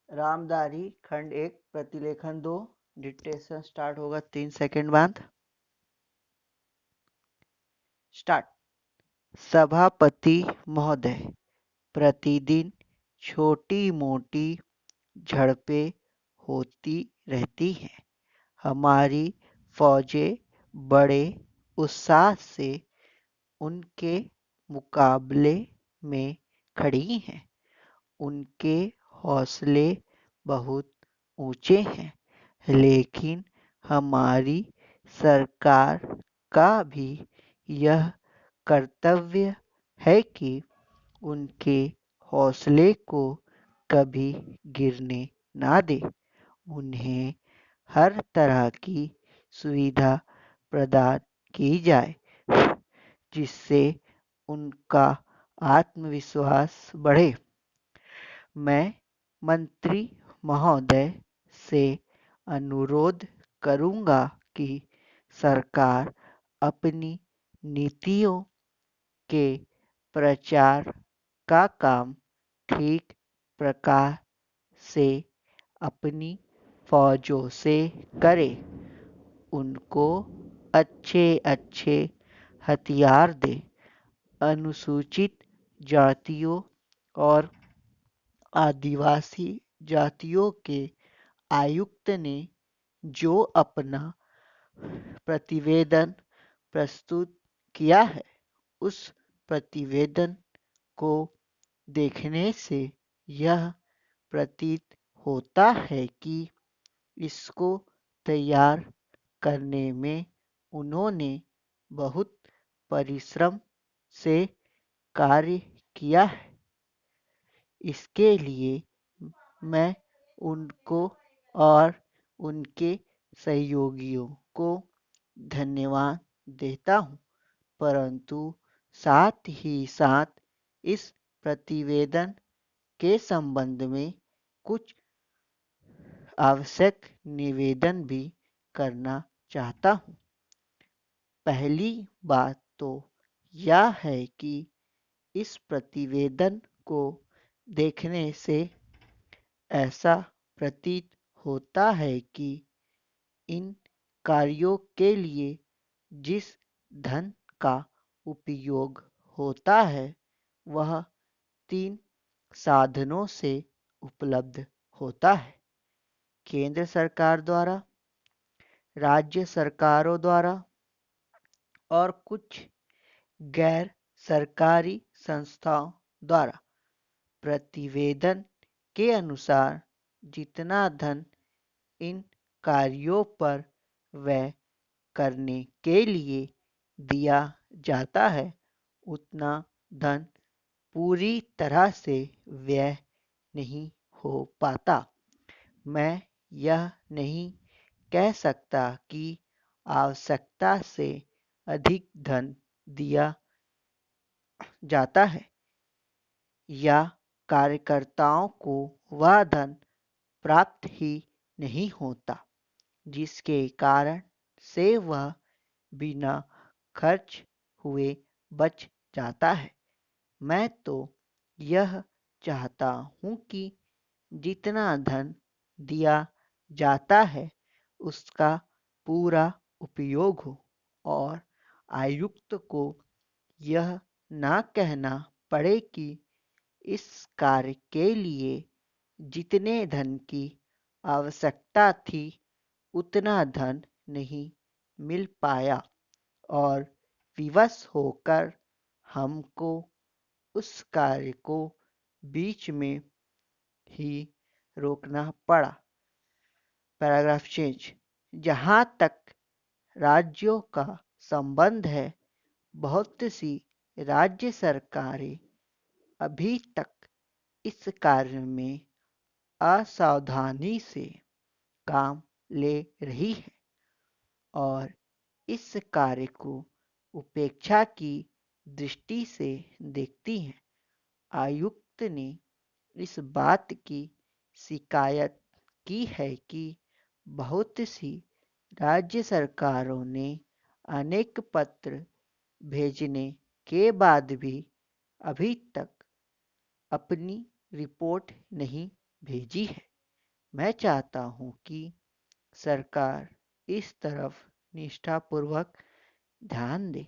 रामधारी खंड 1 प्रतिलेखन 2 dictation start होगा 3 सेकंड बाद। स्टार्ट। सभापति महोदय, प्रतिदिन छोटी मोटी झड़पें होती रहती हैं। हमारी फौजें बड़े उत्साह से उनके मुकाबले में खड़ी हैं। उनके हौसले बहुत ऊंचे हैं, लेकिन हमारी सरकार का भी यह कर्तव्य है कि उनके हौसले को कभी गिरने ना दे। उन्हें हर तरह की सुविधा प्रदान की जाए, जिससे उनका आत्मविश्वास बढ़े। मैं मंत्री महोदय से अनुरोध करूंगा कि सरकार अपनी नीतियों के प्रचार का काम ठीक प्रकार से अपनी फौजों से करे। उनको अच्छे अच्छे हथियार दे। अनुसूचित जातियों और आदिवासी जातियों के आयुक्त ने जो अपना प्रतिवेदन प्रस्तुत किया है, उस प्रतिवेदन को देखने से यह प्रतीत होता है कि इसको तैयार करने में उन्होंने बहुत परिश्रम से कार्य किया है। इसके लिए मैं उनको और उनके सहयोगियों को धन्यवाद देता हूँ, परंतु साथ ही साथ इस प्रतिवेदन के संबंध में कुछ आवश्यक निवेदन भी करना चाहता हूँ। पहली बात तो यह है कि इस प्रतिवेदन को देखने से ऐसा प्रतीत होता है कि इन कार्यों के लिए जिस धन का उपयोग होता है वह 3 साधनों से उपलब्ध होता है। केंद्र सरकार द्वारा, राज्य सरकारों द्वारा और कुछ गैर सरकारी संस्थाओं द्वारा। प्रतिवेदन के अनुसार जितना धन इन कार्यों पर व्यय करने के लिए दिया जाता है, उतना धन पूरी तरह से व्यय नहीं हो पाता। मैं यह नहीं कह सकता कि आवश्यकता से अधिक धन दिया जाता है या कार्यकर्ताओं को वह धन प्राप्त ही नहीं होता, जिसके कारण से वह बिना खर्च हुए बच जाता है। मैं तो यह चाहता हूँ कि जितना धन दिया जाता है उसका पूरा उपयोग हो और आयुक्त को यह ना कहना पड़े कि इस कार्य के लिए जितने धन की आवश्यकता थी उतना धन नहीं मिल पाया और विवश होकर हमको उस कार्य को बीच में ही रोकना पड़ा। Paragraph change. जहाँ तक राज्यों का संबंध है, बहुत सी राज्य सरकारें अभी तक इस कार्य में असावधानी से काम ले रही है और इस कार्य को उपेक्षा की दृष्टि से देखती हैं। आयुक्त ने इस बात की शिकायत की है कि बहुत सी राज्य सरकारों ने अनेक पत्र भेजने के बाद भी अभी तक अपनी रिपोर्ट नहीं भेजी है। मैं चाहता हूं कि सरकार इस तरफ निष्ठापूर्वक ध्यान दे।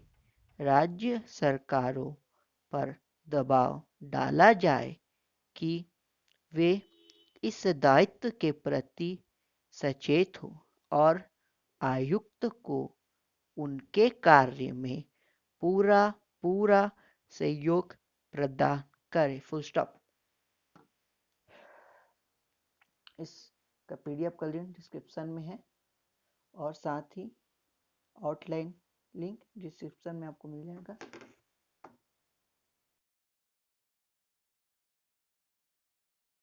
राज्य सरकारों पर दबाव डाला जाए कि वे इस दायित्व के प्रति सचेत हो और आयुक्त को उनके कार्य में पूरा पूरा सहयोग प्रदान करे। Full stop. इसका पीडीएफ का लिंक डिस्क्रिप्शन में है और साथ ही आउटलाइन लिंक डिस्क्रिप्शन में आपको मिल जाएगा।